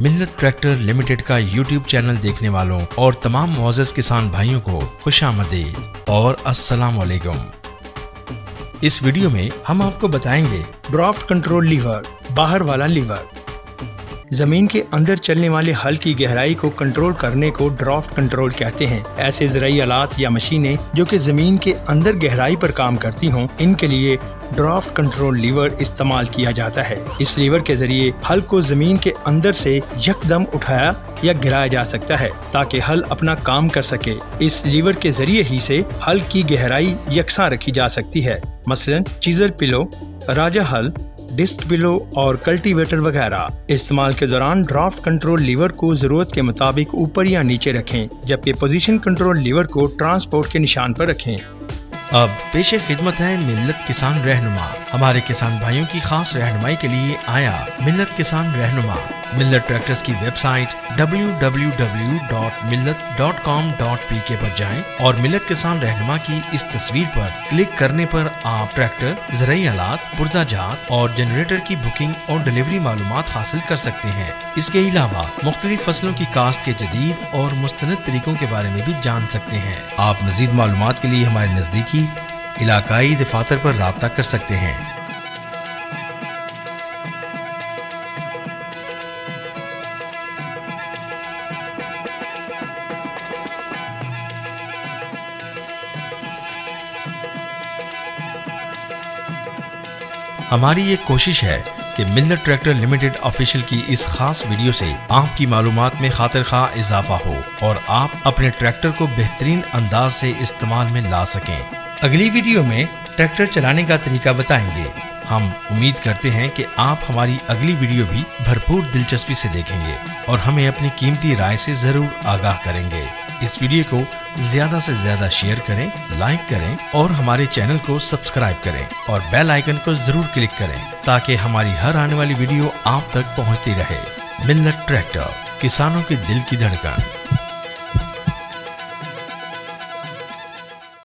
मिल्लत tractor limited का YouTube channel देखने वालों और तमाम मुअज़्ज़ज़ किसान भाइयों को खुशामदीद और अस्सलाम वालेकुम। इस वीडियो में हम आपको बताएंगे ड्राफ्ट कंट्रोल लीवर, बाहर वाला लीवर। जमीन के अंदर चलने वाले हल की गहराई को कंट्रोल करने को ड्राफ्ट कंट्रोल कहते हैं। ऐसे ज़राई आलात या मशीनें जो कि जमीन के अंदर गहराई पर काम करती हों, इनके लिए ड्राफ्ट कंट्रोल लीवर इस्तेमाल किया जाता है। इस लीवर के जरिए हल को जमीन के अंदर से यकदम उठाया या गिराया जा सकता है ताकि हल अपना काम कर सके। इस लीवर के जरिए ही से हल की गहराई यकसा रखी जा सकती है। मसलन चीजल पिलो, राजा हल, डिस्क पिलो और कल्टीवेटर वगैरह। इस्तेमाल के दौरान ड्राफ्ट कंट्रोल लीवर को जरूरत के मुताबिक ऊपर या नीचे रखें, जबकि पोजीशन कंट्रोल लीवर को ट्रांसपोर्ट के निशान पर रखें। अब पेश खिदमत है मिल्लत किसान रहनुमा। हमारे किसान भाइयों की खास रहनुमाई के लिए आया मिल्लत किसान रहनुमा। मिल्लत ट्रैक्टर्स की वेबसाइट www.millat.com.pk पर जाएं और मिल्लत किसान रहनुमा की इस तस्वीर पर क्लिक करने पर आप ट्रैक्टर, ज़राई आलात, पुर्जाजात और जनरेटर की बुकिंग और डिलीवरी मालूमात हासिल कर सकते हैं। इसके अलावा मुख्तलिफ फसलों की काश्त के जदीद और मुस्तनद तरीकों के बारे में भी जान सकते हैं। आप मज़ीद मालूमात के लिए हमारे नज़दीकी इलाकाई दफातर पर राब्ता कर सकते हैं। हमारी ये कोशिश है कि मिल्लत ट्रैक्टर लिमिटेड ऑफिशियल की इस खास वीडियो से आपकी मालूमात में खातिर खा इजाफा हो और आप अपने ट्रैक्टर को बेहतरीन अंदाज से इस्तेमाल में ला सकें। अगली वीडियो में ट्रैक्टर चलाने का तरीका बताएंगे। हम उम्मीद करते हैं कि आप हमारी अगली वीडियो भी भरपूर दिलचस्पी से देखेंगे और हमें अपनी कीमती राय से जरूर आगाह करेंगे। इस वीडियो को ज्यादा से ज्यादा शेयर करें, लाइक करें और हमारे चैनल को सब्सक्राइब करें और बेल आइकन को जरूर क्लिक करें ताकि हमारी हर आने वाली वीडियो आप तक पहुंचती रहे। मिल्लत ट्रैक्टर, किसानों के दिल की धड़कन।